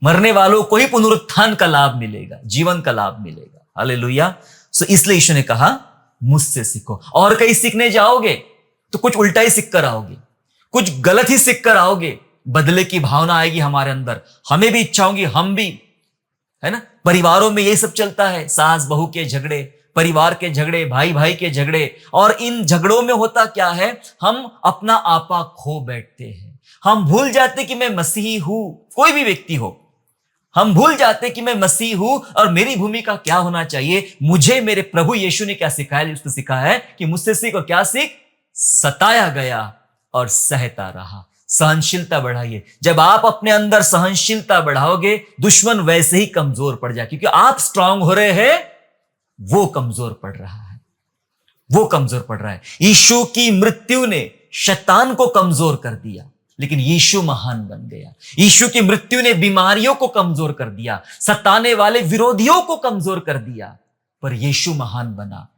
मरने वालों को ही पुनरुत्थान का लाभ मिलेगा, जीवन का लाभ मिलेगा। हालेलुया। सो इसलिए यीशु ने कहा मुझसे सीखो। और कहीं सीखने जाओगे तो कुछ उल्टा ही सीख कर आओगे, कुछ गलत ही सीख कर आओगे। बदले की भावना आएगी हमारे अंदर, हमें भी इच्छा होगी, हम भी, है ना। परिवारों में यही सब चलता है, सास बहू के झगड़े, परिवार के झगड़े, भाई भाई के झगड़े। और इन झगड़ों में होता क्या है, हम अपना आपा खो बैठते हैं। हम भूल जाते कि मैं मसीही हूं, कोई भी व्यक्ति हो, हम भूल जाते कि मैं मसीह हूं और मेरी भूमिका क्या होना चाहिए। मुझे मेरे प्रभु यीशु ने क्या सिखाया? उसने सिखाया है कि मुझसे सीखो। क्या सीख? सताया गया और सहता रहा। सहनशीलता बढ़ाइए। जब आप अपने अंदर सहनशीलता बढ़ाओगे, दुश्मन वैसे ही कमजोर पड़ जाए, क्योंकि आप स्ट्रांग हो रहे हैं, वो कमजोर पड़ रहा है, वो कमजोर पड़ रहा है। यीशु की मृत्यु ने शैतान को कमजोर कर दिया, लेकिन यीशु महान बन गया। यीशु की मृत्यु ने बीमारियों को कमजोर कर दिया, सताने वाले विरोधियों को कमजोर कर दिया, पर यीशु महान बना।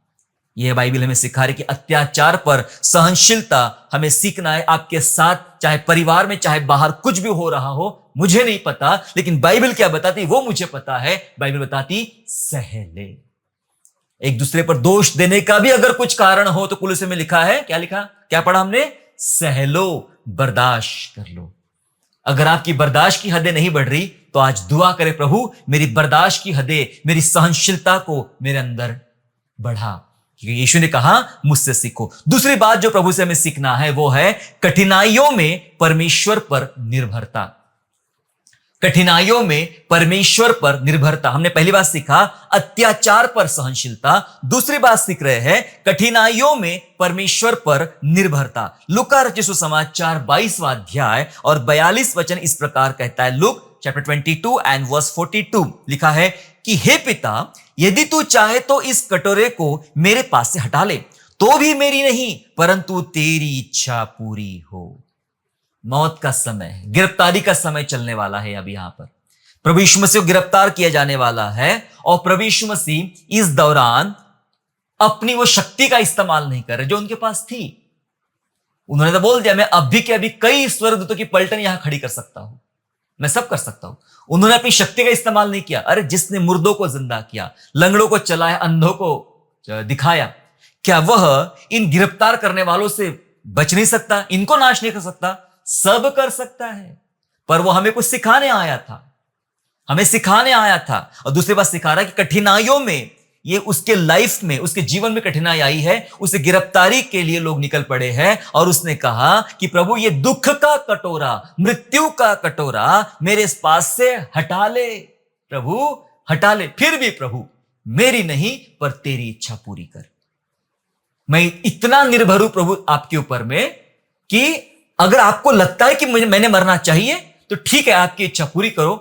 यह बाइबल हमें सिखा रही कि अत्याचार पर सहनशीलता हमें सीखना है। आपके साथ चाहे परिवार में चाहे बाहर कुछ भी हो रहा हो, मुझे नहीं पता, लेकिन बाइबल क्या बताती वो मुझे पता है। बाइबल बताती सह ले। एक दूसरे पर दोष देने का भी अगर कुछ कारण हो तो कुलुस्से में लिखा है, क्या लिखा, क्या पढ़ा हमने? सह लो, बर्दाश्त कर लो। अगर आपकी बर्दाश्त की हदें नहीं बढ़ रही तो आज दुआ करें, प्रभु मेरी बर्दाश्त की हदें, मेरी सहनशीलता को मेरे अंदर बढ़ा, क्योंकि यीशु ने कहा मुझसे सीखो। दूसरी बात जो प्रभु से हमें सीखना है वो है कठिनाइयों में परमेश्वर पर निर्भरता। कठिनाइयों में परमेश्वर पर निर्भरता। हमने पहली बात सीखा अत्याचार पर सहनशीलता, दूसरी बात सीख रहे हैं कठिनाइयों में परमेश्वर पर निर्भरता। लूका रचित सुसमाचार 22वां अध्याय और 42 वचन इस प्रकार कहता है। लुक चैप्टर 22 एंड वर्स 42 लिखा है कि हे पिता, यदि तू चाहे तो इस कटोरे को मेरे पास से हटा ले, तो भी मेरी नहीं परंतु तेरी इच्छा पूरी हो। मौत का समय, गिरफ्तारी का समय चलने वाला है अब यहां पर। प्रभु यीशु मसीह को गिरफ्तार किया जाने वाला है और प्रभु यीशु मसीह इस दौरान अपनी वो शक्ति का इस्तेमाल नहीं कर रहे जो उनके पास थी। उन्होंने तो बोल दिया, मैं अभी के अभी कई स्वर्गदूतों की पलटन यहां खड़ी कर सकता हूं, मैं सब कर सकता हूं। उन्होंने अपनी शक्ति का इस्तेमाल नहीं किया। अरे जिसने मुर्दों को जिंदा किया, लंगड़ों को चलाया, अंधों को दिखाया, क्या वह इन गिरफ्तार करने वालों से बच नहीं सकता? इनको नाश नहीं कर सकता? सब कर सकता है। पर वो हमें कुछ सिखाने आया था, हमें सिखाने आया था। और दूसरी बात सिखा रहा है कि कठिनाइयों में, ये उसके लाइफ में, उसके जीवन में कठिनाई आई है, उसे गिरफ्तारी के लिए लोग निकल पड़े हैं। और उसने कहा कि प्रभु ये दुख का कटोरा, मृत्यु का कटोरा मेरे पास से हटा ले, प्रभु हटा ले। फिर भी प्रभु मेरी नहीं पर तेरी इच्छा पूरी कर। मैं इतना निर्भर हूं प्रभु आपके ऊपर में कि अगर आपको लगता है कि मैंने मरना चाहिए तो ठीक है, आपकी इच्छा पूरी करो,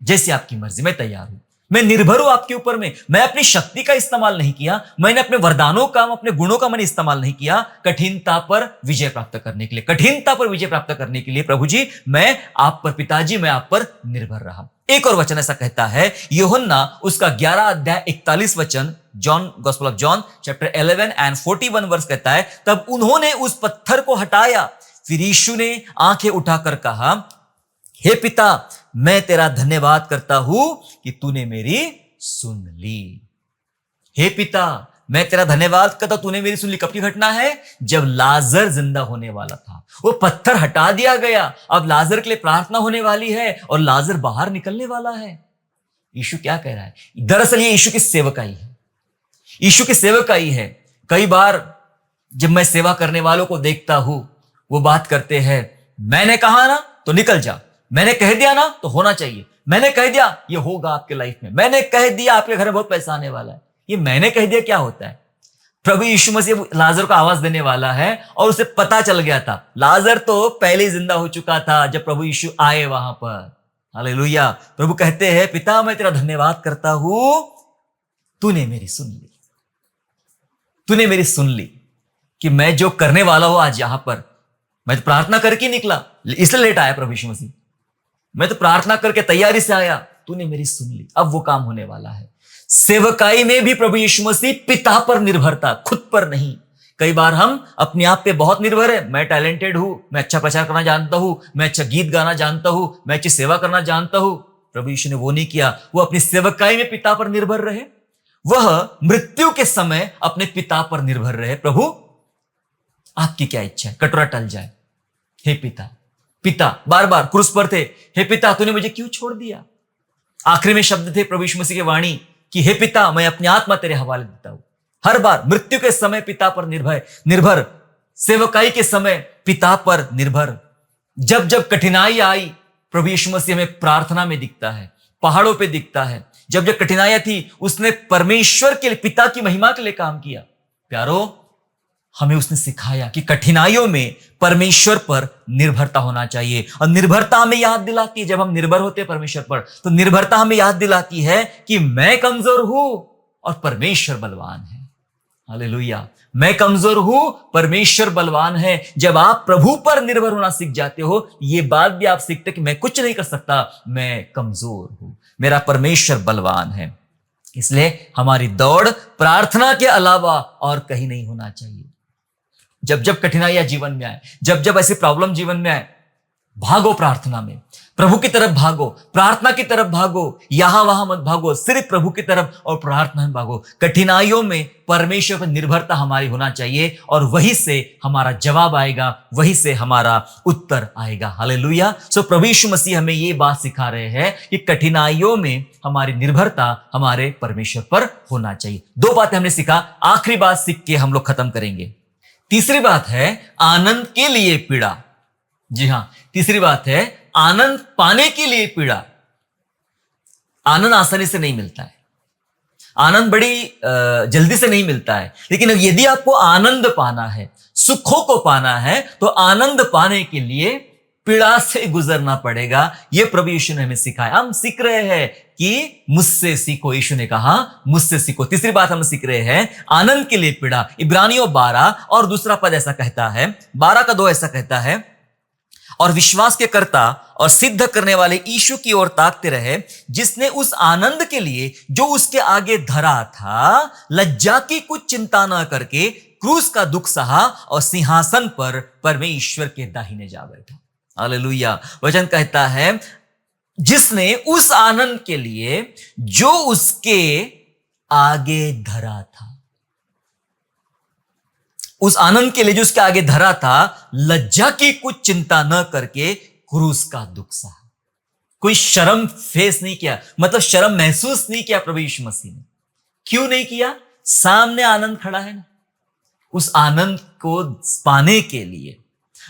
जैसी आपकी मर्जी, मैं तैयार हूं। मैं निर्भर हूं आपके ऊपर में। मैं अपनी शक्ति का इस्तेमाल नहीं किया, मैंने अपने वरदानों का, अपने गुणों का मैंने इस्तेमाल नहीं किया कठिनता पर विजय प्राप्त करने के लिए। कठिनता पर विजय प्राप्त करने के लिए प्रभु जी मैं आप पर, पिताजी मैं आप पर निर्भर रहा। एक और वचन ऐसा कहता है, यूहन्ना उसका 11 अध्याय 41 वचन, John gospel of John chapter 11 and 41 verse कहता है, तब उन्होंने उस पत्थर को हटाया। फिर यीशु ने आंखें उठाकर कहा, हे पिता मैं तेरा धन्यवाद करता हूं कि तूने मेरी सुन ली। हे पिता मैं तेरा धन्यवाद करता, तूने मेरी सुन ली। कब की घटना है? जब लाजर जिंदा होने वाला था, वो पत्थर हटा दिया गया। अब लाजर के लिए प्रार्थना होने वाली है और लाजर बाहर निकलने वाला है। यीशु क्या कह रहा है? दरअसल ये यीशु की सेवकाई है, यीशु की सेवकाई है। कई बार जब मैं सेवा करने वालों को देखता हूं, वो बात करते हैं, मैंने कहा ना तो निकल जा, मैंने कह दिया ना तो होना चाहिए, मैंने कह दिया ये होगा आपके लाइफ में, मैंने कह दिया आपके घर में बहुत पैसा आने वाला है। ये मैंने कह दिया क्या होता है? प्रभु यीशु मसीह लाजर को आवाज देने वाला है और उसे पता चल गया था। लाजर तो पहले ही जिंदा हो चुका था जब प्रभु यीशु आए वहां पर। हालेलुया। प्रभु कहते हैं, पिता मैं तेरा धन्यवाद करता हूं, तूने मेरी सुन ली, तूने मेरी सुन ली कि मैं जो करने वाला हूं आज यहां पर। मैं तो प्रार्थना करके निकला, इसलिए लेट आया प्रभु यीशु मसीह। मैं तो प्रार्थना करके तैयारी से आया, तूने मेरी सुन ली, अब वो काम होने वाला है। सेवकाई में भी प्रभु यीशु मसीह पिता पर निर्भरता, खुद पर नहीं। कई बार हम अपने आप पे बहुत निर्भर है, मैं टैलेंटेड हूं, मैं अच्छा प्रचार करना जानता हूं, मैं अच्छा गीत गाना जानता हूं, मैं अच्छी सेवा करना जानता हूं। प्रभु यीशु ने वो नहीं किया। वो अपनी सेवकाई में पिता पर निर्भर रहे, वह मृत्यु के समय अपने पिता पर निर्भर रहे। प्रभु आपकी क्या इच्छा है? कटोरा टल जाए। हे पिता, पिता बार बार क्रूस पर थे, हे पिता तूने मुझे क्यों छोड़ दिया? आखिरी में शब्द थे प्रभु यीशु मसीह की वाणी कि हे पिता मैं अपनी आत्मा तेरे हवाले देता हूं। हर बार मृत्यु के समय पिता पर निर्भर, सेवकाई के समय पिता पर निर्भर। जब जब कठिनाई आई, प्रभु यीशु मसीह हमें प्रार्थना में दिखता है, पहाड़ों पे दिखता है। जब जब कठिनाइयां थी, उसने परमेश्वर के लिए, पिता की महिमा के लिए काम किया। प्यारो, हमें उसने सिखाया कि कठिनाइयों में परमेश्वर पर निर्भरता होना चाहिए। और निर्भरता हमें याद दिलाती है, जब हम निर्भर होते हैं परमेश्वर पर, तो निर्भरता हमें याद दिलाती है कि मैं कमजोर हूं और परमेश्वर बलवान है। हालेलुया। मैं कमजोर हूं, परमेश्वर बलवान है। जब आप प्रभु पर निर्भर होना सीख जाते हो, ये बात भी आप सीखते कि मैं कुछ नहीं कर सकता, मैं कमजोर हूं, मेरा परमेश्वर बलवान है। इसलिए हमारी दौड़ प्रार्थना के अलावा और कहीं नहीं होना चाहिए। जब जब कठिनाइयां जीवन में आए, जब जब ऐसी प्रॉब्लम जीवन में आए, भागो प्रार्थना में, प्रभु की तरफ भागो, प्रार्थना की तरफ भागो, यहां वहां मत भागो, सिर्फ प्रभु की तरफ और प्रार्थना में भागो। कठिनाइयों में परमेश्वर पर निर्भरता हमारी होना चाहिए और वहीं से हमारा जवाब आएगा, वहीं से हमारा उत्तर आएगा। हालेलुया। सो प्रभु यीशु मसीह हमें ये बात सिखा रहे हैं कि कठिनाइयों में हमारी निर्भरता हमारे परमेश्वर पर होना चाहिए। दो बातें हमने सीखा, आखिरी बात सीख के हम लोग खत्म करेंगे। तीसरी बात है आनंद के लिए पीड़ा। जी हां, तीसरी बात है आनंद पाने के लिए पीड़ा। आनंद आसानी से नहीं मिलता है, आनंद बड़ी जल्दी से नहीं मिलता है। लेकिन यदि आपको आनंद पाना है, सुखों को पाना है, तो आनंद पाने के लिए पीड़ा से गुजरना पड़ेगा। यह प्रभु यीशु ने हमें सिखाया। हम सीख रहे हैं कि मुझसे सीखो, यीशु ने कहा मुझसे सीखो। तीसरी बात हम सीख रहे हैं आनंद के लिए पीड़ा। इब्रानियों 12 और दूसरा पद ऐसा कहता है, 12 का 2 ऐसा कहता है, और विश्वास के कर्ता और सिद्ध करने वाले यीशु की ओर ताकते रहे, जिसने उस आनंद के लिए जो उसके आगे धरा था, लज्जा की कुछ चिंता न करके क्रूस का दुख सहा और सिंहासन पर परमेश्वर के दाहिने जा बैठा। हालेलुया। वचन कहता है, जिसने उस आनंद के लिए जो उसके आगे धरा था, उस आनंद के लिए जो उसके आगे धरा था, लज्जा की कुछ चिंता न करके क्रूस का दुख सहा। कोई शर्म फेस नहीं किया, मतलब शर्म महसूस नहीं किया प्रभु यीशु मसीह ने। क्यों नहीं किया? सामने आनंद खड़ा है ना। उस आनंद को पाने के लिए,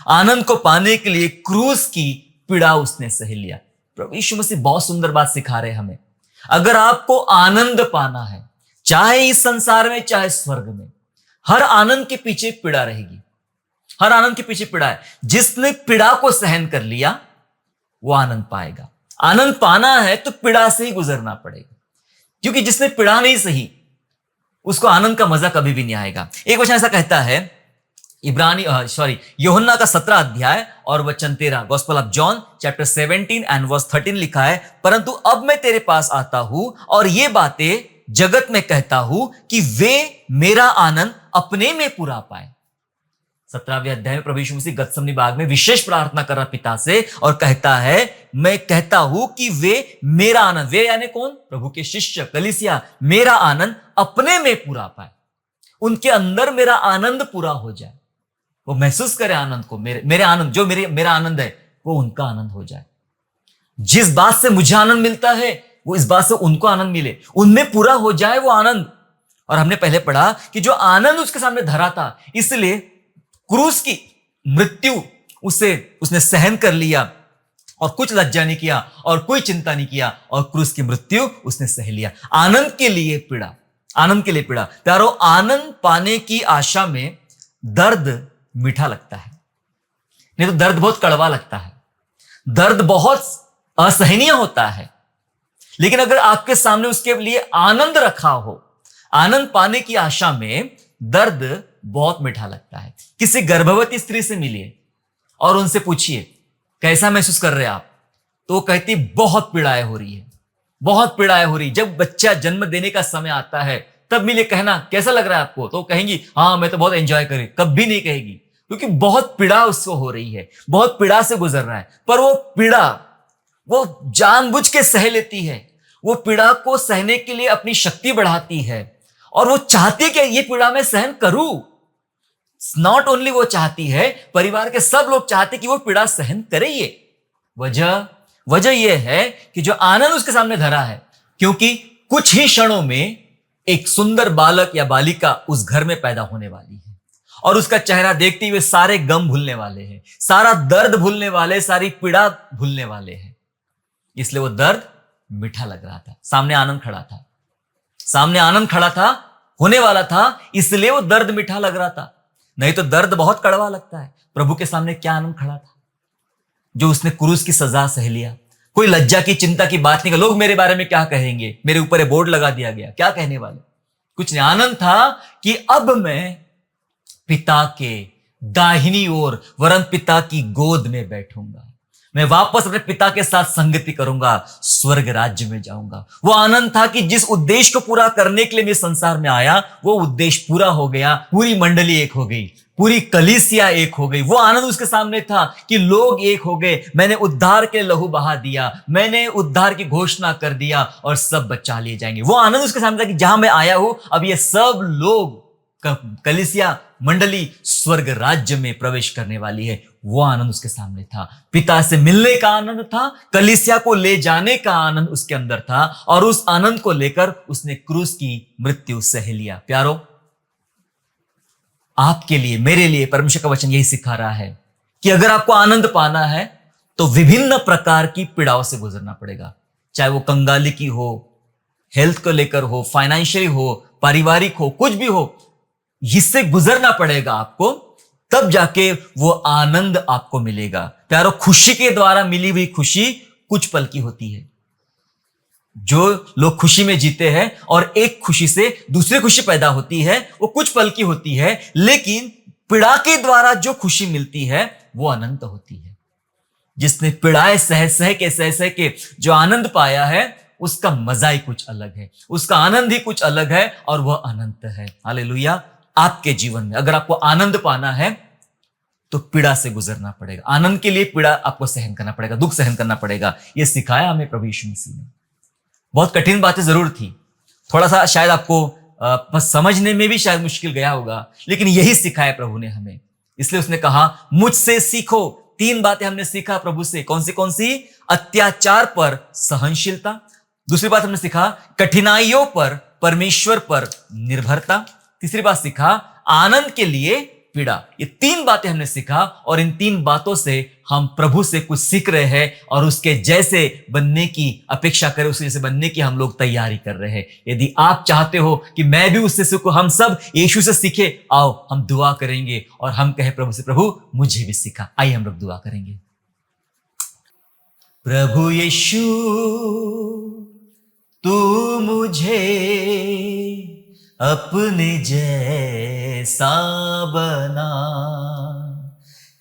आनंद को पाने के लिए क्रूस की पीड़ा उसने सह लिया। प्रभु यीशु मसीह बहुत सुंदर बात सिखा रहे हैं हमें। अगर आपको आनंद पाना है, चाहे इस संसार में चाहे स्वर्ग में, हर आनंद के पीछे पीड़ा रहेगी। हर आनंद के पीछे पीड़ा है। जिसने पीड़ा को सहन कर लिया वो आनंद पाएगा। आनंद पाना है तो पीड़ा से ही गुजरना पड़ेगा, क्योंकि जिसने पीड़ा नहीं सही उसको आनंद का मजा कभी भी नहीं आएगा। एक वचन ऐसा कहता है, यूहन्ना का 17 अध्याय और वचन 13, gospel of John chapter 17 and verse 13 लिखा है, परंतु अब मैं तेरे पास आता हूं और ये बातें जगत में कहता हूं कि वे मेरा आनंद अपने में पूरा पाए। 17वें अध्याय में प्रभु यीशु मसीह गतसमनी बाग में विशेष प्रार्थना कर रहा पिता से और कहता है, मैं कहता हूं कि वे मेरा आनंद, वे यानी कौन? प्रभु के शिष्य, कलीसिया, मेरा आनंद अपने में पूरा पाए। उनके अंदर मेरा आनंद पूरा हो जाए, वो महसूस करे आनंद को। मेरे आनंद, जो मेरा आनंद है वो उनका आनंद हो जाए। जिस बात से मुझे आनंद मिलता है वो इस बात से उनको आनंद मिले, उनमें पूरा हो जाए वो आनंद। और हमने पहले पढ़ा कि जो आनंद उसके सामने धरा था, इसलिए क्रूस की मृत्यु उसने सहन कर लिया और कुछ लज्जा नहीं किया और कोई चिंता नहीं किया और क्रूस की मृत्यु उसने सह लिया। आनंद के लिए पीड़ा, आनंद के लिए पीड़ा। प्यारो, आनंद पाने की आशा में दर्द मीठा लगता है, नहीं तो दर्द बहुत कड़वा लगता है, दर्द बहुत असहनीय होता है। लेकिन अगर आपके सामने उसके लिए आनंद रखा हो, आनंद पाने की आशा में दर्द बहुत मीठा लगता है। किसी गर्भवती स्त्री से मिलिए और उनसे पूछिए कैसा महसूस कर रहे हैं आप, तो वो कहती बहुत पीड़ाएं हो रही है, बहुत पीड़ाएं हो रही। जब बच्चा जन्म देने का समय आता है तब मिले, कहना कैसा लग रहा है आपको, तो कहेंगी हाँ मैं तो बहुत एंजॉय करी। कभी नहीं कहेगी, क्योंकि बहुत पीड़ा उसको हो रही है, बहुत पीड़ा से गुजर रहा है। पर वो पीड़ा वो जानबूझ के सह लेती है, वो पीड़ा को सहने के लिए अपनी शक्ति बढ़ाती है और वो चाहती है कि ये पीड़ा मैं सहन करूं। नॉट ओनली वो चाहती है, परिवार के सब लोग चाहते कि वो पीड़ा सहन करे। ये वजह यह है कि जो आनंद उसके सामने धरा है, क्योंकि कुछ ही क्षणों में एक सुंदर बालक या बालिका उस घर में पैदा होने वाली है और उसका चेहरा देखते हुए सारे गम भूलने वाले हैं, सारा दर्द भूलने वाले, सारी पीड़ा भूलने वाले हैं। इसलिए वो दर्द मीठा लग रहा था। सामने आनंद खड़ा था, सामने आनंद खड़ा था, होने वाला था, इसलिए वो दर्द मीठा लग रहा था। नहीं तो दर्द बहुत कड़वा लगता है। प्रभु के सामने क्या आनंद खड़ा था, जो उसने क्रूस की सजा सह लिया। कोई लज्जा की चिंता की बात नहीं कि लोग मेरे बारे में क्या कहेंगे, मेरे ऊपर ये बोर्ड लगा दिया गया, क्या कहने वाले, कुछ नहीं। आनंद था कि अब मैं पिता के दाहिनी ओर, वरन पिता की गोद में बैठूंगा, मैं वापस अपने पिता के साथ संगति करूंगा, स्वर्ग राज्य में जाऊंगा। वो आनंद था कि जिस उद्देश्य को पूरा करने के लिए मैं संसार में आया, वो उद्देश्य पूरा हो गया। पूरी मंडली एक हो गई, पूरी कलीसिया एक हो गई। वो आनंद उसके सामने था कि लोग एक हो गए। मैंने उद्धार के लहू बहा दिया, मैंने उद्धार की घोषणा कर दिया और सब बचा लिए जाएंगे। वो आनंद उसके सामने था कि जहां मैं आया हूं, अब ये सब लोग, कलीसिया मंडली स्वर्ग राज्य में प्रवेश करने वाली है। वो आनंद उसके सामने था। पिता से मिलने का आनंद था, कलीसिया को ले जाने का आनंद उसके अंदर था और उस आनंद को लेकर उसने क्रूस की मृत्यु सह लिया। प्यारो, आपके लिए, मेरे लिए परमेश्वर का वचन यही सिखा रहा है कि अगर आपको आनंद पाना है तो विभिन्न प्रकार की पीड़ाओं से गुजरना पड़ेगा। चाहे वो कंगाली की हो, हेल्थ को लेकर हो, फाइनेंशियली हो, पारिवारिक हो, कुछ भी हो, इससे गुजरना पड़ेगा आपको, तब जाके वो आनंद आपको मिलेगा। प्यारो, खुशी के द्वारा मिली हुई खुशी कुछ पल की होती है। जो लोग खुशी में जीते हैं और एक खुशी से दूसरी खुशी पैदा होती है, वो कुछ पल की होती है, लेकिन पीड़ा के द्वारा जो खुशी मिलती है वो अनंत होती है। जिसने पीड़ाएं सह सह के जो आनंद पाया है, उसका मजा ही कुछ अलग है, उसका आनंद ही कुछ अलग है और वह अनंत है। हालेलुया। आपके जीवन में अगर आपको आनंद पाना है तो पीड़ा से गुजरना पड़ेगा। आनंद के लिए पीड़ा आपको सहन करना पड़ेगा, दुख सहन करना पड़ेगा। यह सिखाया हमें प्रभु यीशु मसीह ने। बहुत कठिन बातें जरूर थी, थोड़ा सा शायद आपको समझने में भी शायद मुश्किल गया होगा, लेकिन यही सिखाया प्रभु ने हमें। इसलिए उसने कहा मुझसे सीखो। 3 बातें हमने सीखा प्रभु से। कौन सी? अत्याचार पर सहनशीलता। दूसरी बात हमने सीखा कठिनाइयों पर परमेश्वर पर निर्भरता। तीसरी बात सीखा आनंद के लिए पीड़ा। ये 3 बातें हमने सीखा और इन 3 बातों से हम प्रभु से कुछ सीख रहे हैं और उसके जैसे बनने की अपेक्षा करें, उसके जैसे बनने की हम लोग तैयारी कर रहे हैं। यदि आप चाहते हो कि मैं भी उससे सीखूं, हम सब यीशु से सीखे, आओ हम दुआ करेंगे और हम कहे प्रभु से, प्रभु मुझे भी सिखा। आइए हम लोग दुआ करेंगे। प्रभु यीशु तू मुझे अपने जैसा बना,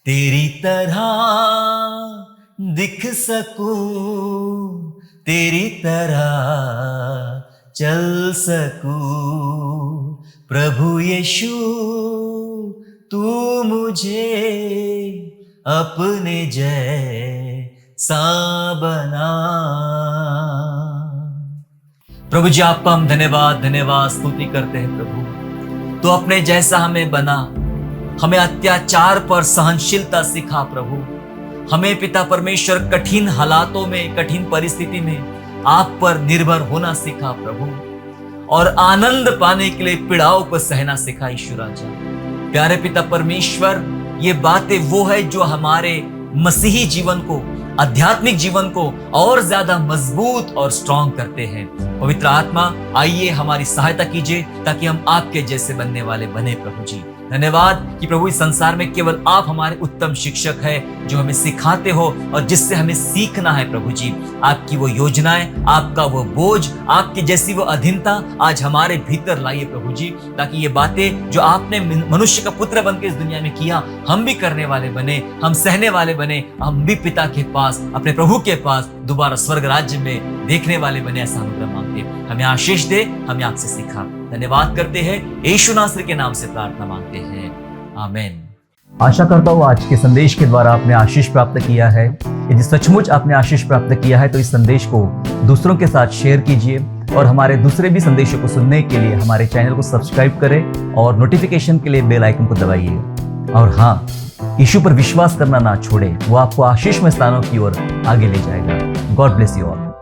तेरी तरह दिख सकूं, तेरी तरह चल सकूं। प्रभु यीशु तू मुझे अपने जैसा बना। प्रभु जी आपका हम धन्यवाद स्तुति करते हैं। प्रभु तो अपने जैसा हमें बना, हमें अत्याचार पर सहनशीलता सिखा। प्रभु हमें पिता परमेश्वर कठिन हालातों में, कठिन परिस्थिति में आप पर निर्भर होना सिखा प्रभु, और आनंद पाने के लिए पीड़ाओं को सहना सिखा। ईश्वर राजा प्यारे पिता परमेश्वर, ये बातें वो है जो हमारे मसीही जीवन को, आध्यात्मिक जीवन को और ज्यादा मजबूत और स्ट्रांग करते हैं। पवित्र आत्मा आइए हमारी सहायता कीजिए ताकि हम आपके जैसे बनने वाले बने। प्रभु जी धन्यवाद कि प्रभु इस संसार में केवल आप हमारे उत्तम शिक्षक हैं जो हमें सिखाते हो और जिससे हमें सीखना है। प्रभु जी आपकी वो योजनाएं, आपका वो बोझ, आपकी जैसी वो अधीनता आज हमारे भीतर लाइए प्रभु जी, ताकि ये बातें जो आपने मनुष्य का पुत्र बनकर इस दुनिया में किया, हम भी करने वाले बने, हम सहने वाले बने, हम भी पिता के पास, अपने प्रभु के पास दोबारा स्वर्ग राज्य में देखने वाले बने। ऐसा अनुग्रह मांगते, हमें आशीष दे, हमें आपसे सीखा। धन्यवाद करते हैं, यीशु नासरी के नाम से प्रार्थना मांगते हैं, आमीन। आशा करता हूँ आज के संदेश के द्वारा आपने आशीष प्राप्त किया है। यदि सचमुच आपने आशीष प्राप्त किया है तो इस संदेश को दूसरों के साथ शेयर कीजिए और हमारे दूसरे भी संदेशों को सुनने के लिए हमारे चैनल को सब्सक्राइब करें और नोटिफिकेशन के लिए बेल आइकन को दबाइए। और हाँ, यीशु पर विश्वास करना ना छोड़े, वो आपको आशीषमय स्थानों की ओर आगे ले जाएगा। God bless you all.